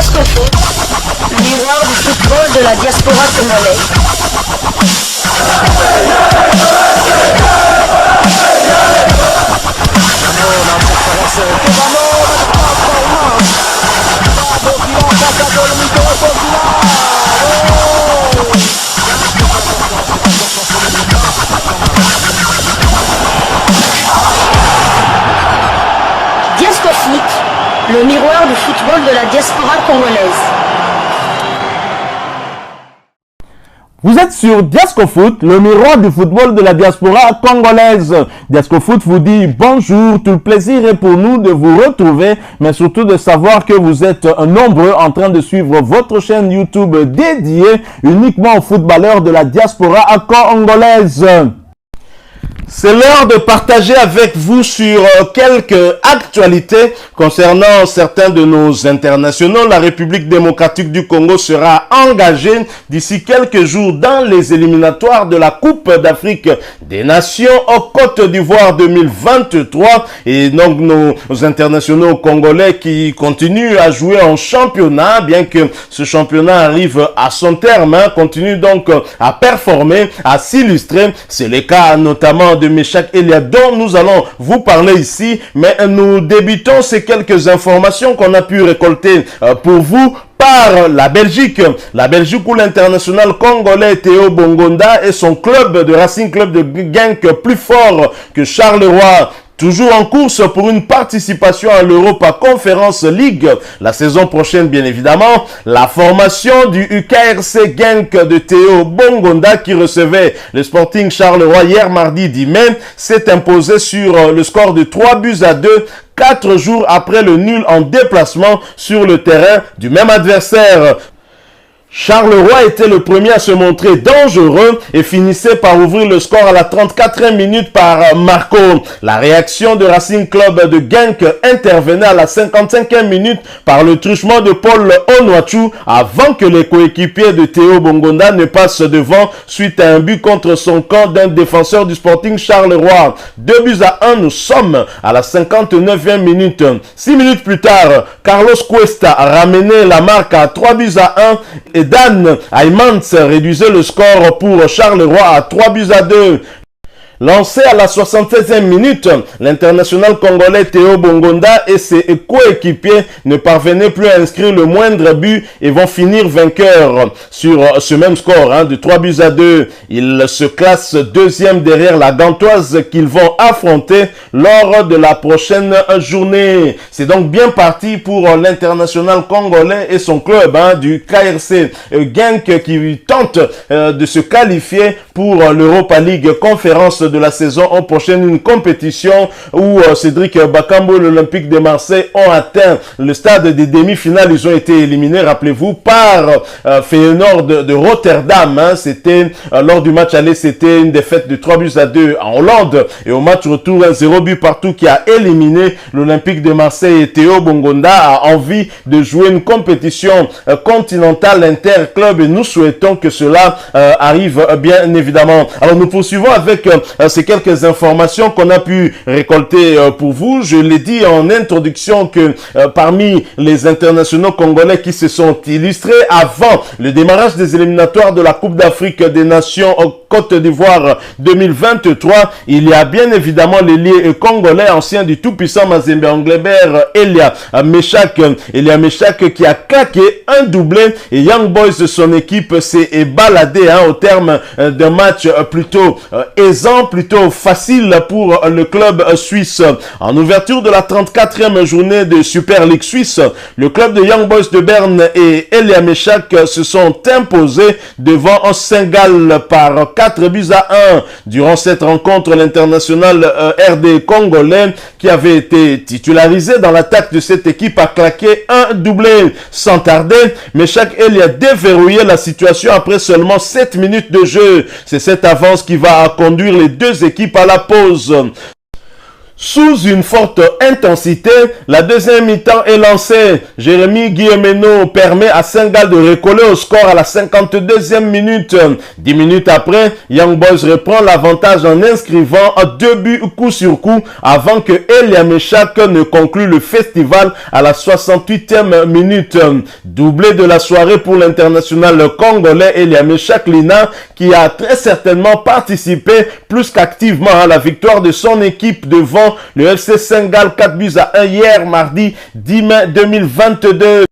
Diasco Foot, miroir du football de la diaspora congolaise. Diasco Foot, le miroir du football de la diaspora congolaise. Vous êtes sur Diasco Foot, le miroir du football de la diaspora congolaise. Diasco Foot vous dit bonjour, tout le plaisir est pour nous de vous retrouver, mais surtout de savoir que vous êtes nombreux en train de suivre votre chaîne YouTube dédiée uniquement aux footballeurs de la diaspora congolaise. C'est l'heure de partager avec vous sur quelques actualités concernant certains de nos internationaux. La République démocratique du Congo sera engagée d'ici quelques jours dans les éliminatoires de la Coupe d'Afrique des Nations au Côte d'Ivoire 2023. Et donc nos internationaux congolais qui continuent à jouer en championnat, bien que ce championnat arrive à son terme, continuent donc à performer, à s'illustrer. C'est le cas notamment de Meshak Elia dont nous allons vous parler ici, mais nous débutons ces quelques informations qu'on a pu récolter pour vous par la Belgique. La Belgique où l'international congolais Théo Bongonda et son club de Racing Club de Genk plus fort que Charleroi, toujours en course pour une participation à l'Europa Conference League la saison prochaine, bien évidemment. La formation du UKRC Genk de Théo Bongonda qui recevait le Sporting Charleroi hier mardi 10 mai s'est imposé sur le score de 3-2, 4 jours après le nul en déplacement sur le terrain du même adversaire. Charleroi était le premier à se montrer dangereux et finissait par ouvrir le score à la 34e minute par Marco. La réaction de Racing Club de Genk intervenait à la 55e minute par le truchement de Paul Onwachu avant que les coéquipiers de Théo Bongonda ne passent devant suite à un but contre son camp d'un défenseur du Sporting Charleroi. 2-1, nous sommes à la 59e minute. 6 minutes plus tard, Carlos Cuesta a ramené la marque à 3-1 et Dan Aymans réduisait le score pour Charleroi à 3-2. Lancé à la 76e minute, l'international congolais Théo Bongonda et ses coéquipiers ne parvenaient plus à inscrire le moindre but et vont finir vainqueurs sur ce même score de 3-2. Ils se classent deuxième derrière la Gantoise qu'ils vont affronter lors de la prochaine journée. C'est donc bien parti pour l'international congolais et son club du KRC Genk qui tente de se qualifier pour l'Europa League Conférence de la saison prochaine, une compétition où Cédric Bakambu et l'Olympique de Marseille ont atteint le stade des demi-finales. Ils ont été éliminés, rappelez-vous, par Feyenoord de Rotterdam. C'était lors du match aller, c'était une défaite de 3-2 en Hollande. Et au match retour, 0 but partout qui a éliminé l'Olympique de Marseille. Et Théo Bongonda a envie de jouer une compétition continentale interclub et nous souhaitons que cela arrive bien évidemment. Alors nous poursuivons avec ces quelques informations qu'on a pu récolter pour vous. Je l'ai dit en introduction que parmi les internationaux congolais qui se sont illustrés avant le démarrage des éliminatoires de la Coupe d'Afrique des Nations au Côte d'Ivoire 2023, il y a bien évidemment l'ailier congolais ancien du tout-puissant Mazembe Anglebert, Elia Meshak qui a claqué un doublé et Young Boys de son équipe s'est baladé au terme d'un match plutôt aisant, plutôt facile pour le club suisse. En ouverture de la 34e journée de Super League suisse, le club de Young Boys de Berne et Elia Meshak se sont imposés devant Saint-Gall par 4-1. Durant cette rencontre, l'international RD congolais qui avait été titularisé dans l'attaque de cette équipe a claqué un doublé. Sans tarder, Meshak Elia a déverrouillé la situation après seulement 7 minutes de jeu. C'est cette avance qui va conduire les deux équipes à la pause. Sous une forte intensité, la deuxième mi-temps est lancée. Jérémy Guillemeno permet à Saint-Gall de recoller au score à la 52e minute. 10 minutes après, Young Boys reprend l'avantage en inscrivant 2 buts coup sur coup avant que Elia Meshak ne conclue le festival à la 68e minute. Doublé de la soirée pour l'international congolais Elia Meshak Lina, qui a très certainement participé plus qu'activement à la victoire de son équipe devant le FC Saint-Gall 4-1 hier mardi 10 mai 2022.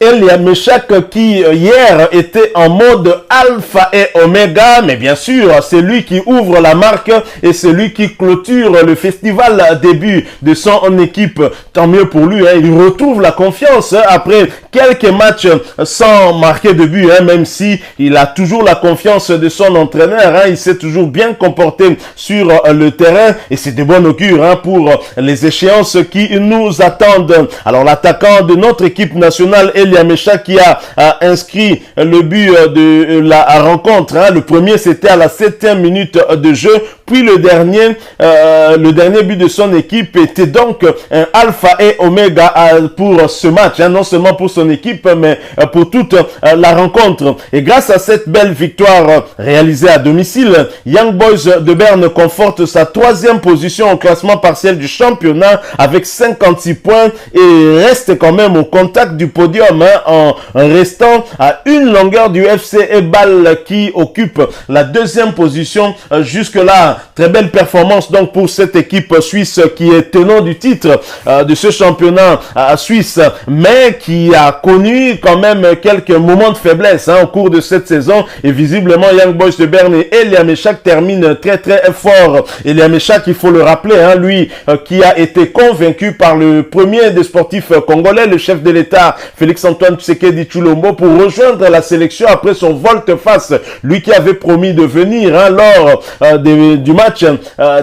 Elia Meshak qui hier était en mode alpha et oméga, mais bien sûr c'est lui qui ouvre la marque et c'est lui qui clôture le festival début de son équipe. Tant mieux pour lui, hein. Il retrouve la confiance après quelques matchs sans marquer de but, hein, même si il a toujours la confiance de son entraîneur, hein. Il s'est toujours bien comporté sur le terrain et c'est de bon augure, hein, pour les échéances qui nous attendent. Alors l'attaquant de notre équipe nationale Elia Meshak qui a inscrit le but de la rencontre, hein. Le premier c'était à la 7e minute de jeu, puis le dernier but de son équipe était donc un alpha et oméga pour ce match, hein. Non seulement pour son équipe mais pour toute la rencontre. Et grâce à cette belle victoire réalisée à domicile, Young Boys de Berne conforte sa 3e position au classement partiel du championnat avec 56 points et reste quand même au contact du podium, hein, en restant à une longueur du FC Ebal qui occupe la 2e position jusque-là. Très belle performance donc pour cette équipe suisse qui est tenant du titre de ce championnat suisse, mais qui a connu quand même quelques moments de faiblesse, hein, au cours de cette saison. Et visiblement Young Boys de Berne et Elia Meshak terminent très fort. Elia Meshak, il faut le rappeler, hein, lui qui a été convaincu par le premier des sportifs congolais, le chef de l'État Félix-Antoine Tshisekedi Tshilombo, pour rejoindre la sélection après son volte-face. Lui qui avait promis de venir, hein, lors du match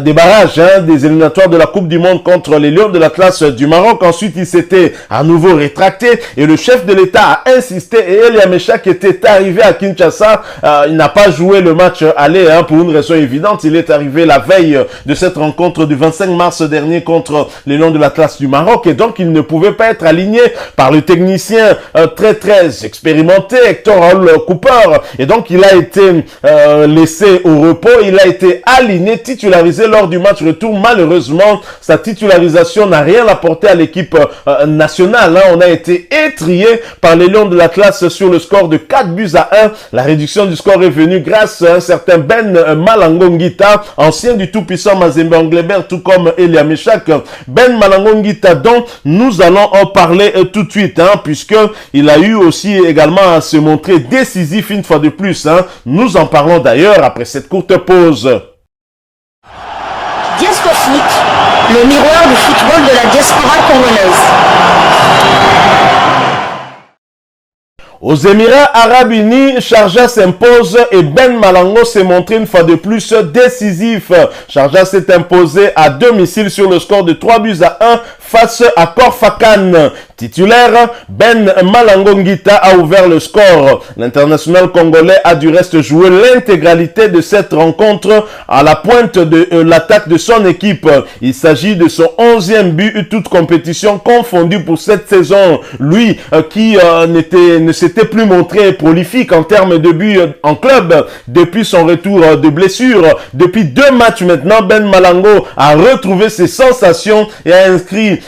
des barrages, hein, des éliminatoires de la Coupe du Monde contre les Lions de l'Atlas du Maroc. Ensuite, il s'était à nouveau rétracté et le chef de l'État a insisté et Elia Meshak était arrivé à Kinshasa. Il n'a pas joué le match aller, hein, pour une raison évidente. Il est arrivé la veille de cette rencontre du 25 mars dernier contre les Lions de l'Atlas du Maroc et donc il ne pouvait pas être aligné par le technicien très expérimenté Hector Raoul Cooper et donc il a été laissé au repos. Il a été aligné, titularisé lors du match retour. Malheureusement, sa titularisation n'a rien apporté à l'équipe nationale, hein. On a été étrié par les Lions de l'Atlas sur le score de 4-1. La réduction du score est venue grâce à un certain Ben Malango Ngita, ancien du tout-puissant Mazembe Anglebert, tout comme Elia Meshak. Ben Malango Ngita dont nous allons en parler tout de suite, hein, puisque il a eu aussi également à se montrer décisif une fois de plus, hein. Nous en parlons d'ailleurs après cette courte pause. Diasco Foot, le miroir du football de la diaspora congolaise. Aux Émirats Arabes Unis, Sharjah s'impose et Ben Malango s'est montré une fois de plus décisif. Sharjah s'est imposé à domicile sur le score de 3-1 face à Korfakan. Titulaire, Ben Malango Ngita a ouvert le score. L'international congolais a du reste joué l'intégralité de cette rencontre à la pointe de l'attaque de son équipe. Il s'agit de son 11e but, toute compétition confondue pour cette saison. Lui qui ne s'était plus montré prolifique en termes de buts en club depuis son retour de blessure. Depuis 2 matchs maintenant, Ben Malango a retrouvé ses sensations et a inscrit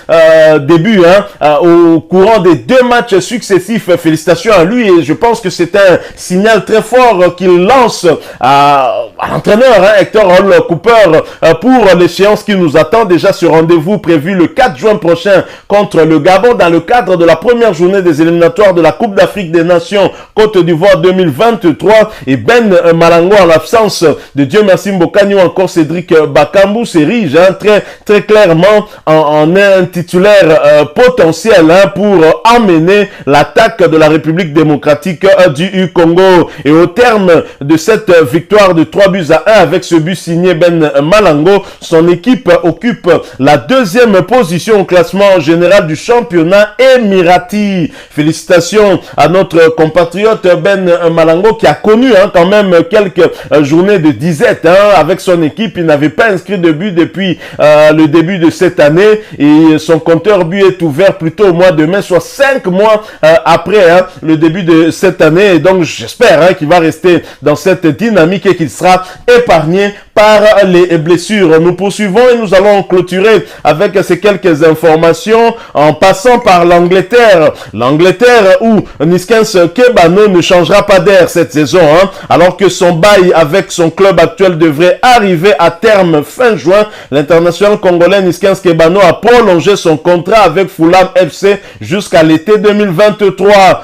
des buts, hein, au courant des 2 matchs successifs. Félicitations à lui et je pense que c'est un signal très fort qu'il lance à l'entraîneur, hein, Hector Raoul Cooper, pour l'échéance qui nous attend. Déjà ce rendez-vous prévu le 4 juin prochain contre le Gabon dans le cadre de la première journée des éliminatoires de la Coupe d'Afrique des Nations Côte d'Ivoire 2023. Et Ben Malango, en l'absence de Dieu merci Mbokani ou encore Cédric Bakambu, s'érige, hein, très clairement en un un titulaire potentiel pour emmener l'attaque de la République démocratique du Congo. Et au terme de cette victoire de 3-1 avec ce but signé Ben Malango, son équipe occupe la deuxième position au classement général du championnat émirati. Félicitations à notre compatriote Ben Malango qui a connu quand même quelques journées de disette avec son équipe. Il n'avait pas inscrit de but depuis le début de cette année et son compteur but est ouvert plutôt au mois de mai, soit 5 mois après le début de cette année. Et donc j'espère qu'il va rester dans cette dynamique et qu'il sera épargné par les blessures. Nous poursuivons et nous allons clôturer avec ces quelques informations en passant par l'Angleterre. L'Angleterre où Niskens Kebano ne changera pas d'air cette saison, alors que son bail avec son club actuel devrait arriver à terme fin juin. L'international congolais Niskens Kebano a prolongé son contrat avec Fulham FC jusqu'à l'été 2023.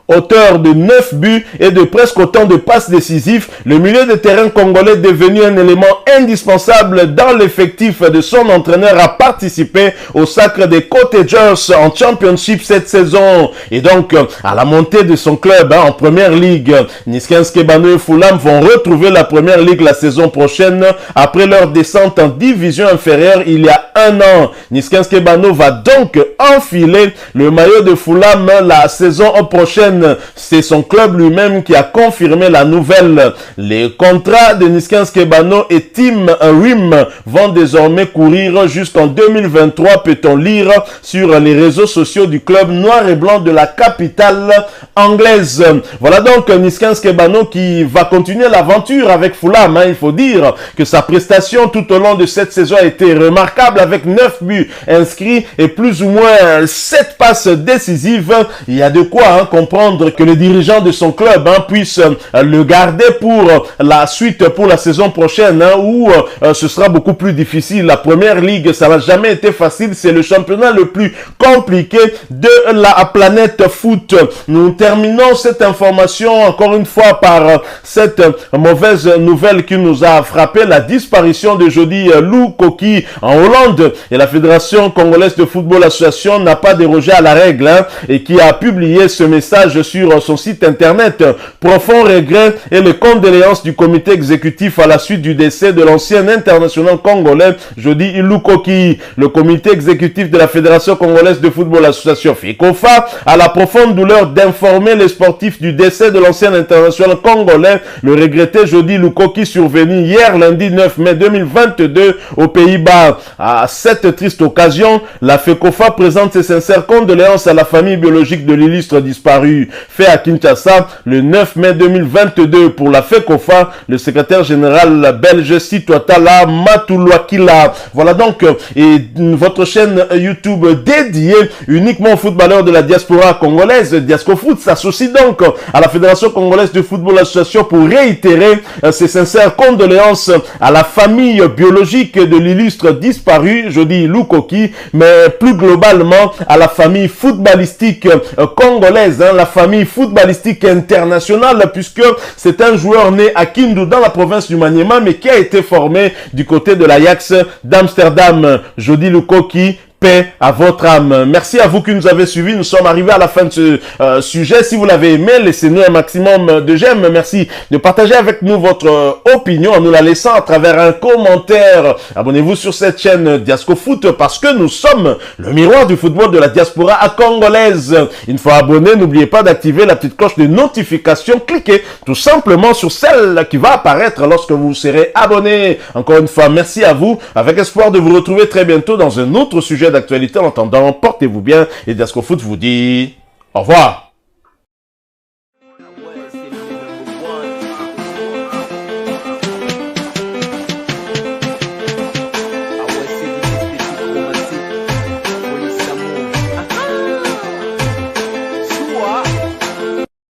Auteur de 9 buts et de presque autant de passes décisives, le milieu de terrain congolais est devenu un élément indispensable dans l'effectif de son entraîneur à participer au sacre des Cottagers en Championship cette saison. Et donc, à la montée de son club en Première Ligue, Niskens Kebano et Fulham vont retrouver la Première Ligue la saison prochaine après leur descente en division inférieure il y a un an. Niskens Kebano va donc enfiler le maillot de Fulham la saison prochaine. C'est son club lui-même qui a confirmé la nouvelle. Les contrats de Niskens Kebano et Tim Rim vont désormais courir jusqu'en 2023, peut-on lire sur les réseaux sociaux du club noir et blanc de la capitale anglaise. Voilà donc Niskens Kebano qui va continuer l'aventure avec Fulham. Il faut dire que sa prestation tout au long de cette saison a été remarquable avec 9 buts inscrits et plus ou moins 7 passes décisives. Il y a de quoi comprendre que les dirigeants de son club puissent le garder pour la suite, pour la saison prochaine, où ce sera beaucoup plus difficile. La Première Ligue, ça n'a jamais été facile. C'est le championnat le plus compliqué de la planète foot. Nous terminons cette information encore une fois par cette mauvaise nouvelle qui nous a frappé, la disparition de Jody Lukoki en Hollande. Et la Fédération congolaise de football association n'a pas dérogé à la règle et qui a publié ce message sur son site internet. Profond regret et les condoléances du comité exécutif à la suite du décès de l'ancien international congolais Jody Lukoki. Le comité exécutif de la Fédération congolaise de football association FECOFA a la profonde douleur d'informer les sportifs du décès de l'ancien international congolais, le regretté Jody Lukoki, survenu hier lundi 9 mai 2022 aux Pays-Bas. À cette triste occasion, la FECOFA présente ses sincères condoléances à la famille biologique de l'illustre disparu. Fait à Kinshasa le 9 mai 2022 pour la FECOFA, le secrétaire général belge Sitwatala Matulwakila. Voilà donc et votre chaîne YouTube dédiée uniquement aux footballeurs de la diaspora congolaise. Diascofoot s'associe donc à la Fédération congolaise de football association pour réitérer ses sincères condoléances à la famille biologique de l'illustre disparu Jody Lukoki, mais plus globalement à la famille footballistique congolaise, la famille footballistique internationale, puisque c'est un joueur né à Kindu dans la province du Maniema, mais qui a été formé du côté de l'Ajax d'Amsterdam. Jody Lukoki, paix à votre âme. Merci à vous qui nous avez suivis. Nous sommes arrivés à la fin de ce sujet. Si vous l'avez aimé, laissez-nous un maximum de j'aime. Merci de partager avec nous votre opinion en nous la laissant à travers un commentaire. Abonnez-vous sur cette chaîne Diascofoot parce que nous sommes le miroir du football de la diaspora congolaise. Une fois abonné, n'oubliez pas d'activer la petite cloche de notification. Cliquez tout simplement sur celle qui va apparaître lorsque vous serez abonné. Encore une fois, merci à vous. Avec espoir de vous retrouver très bientôt dans un autre sujet d'actualité. En attendant, portez-vous bien et Diascofoot vous dit au revoir.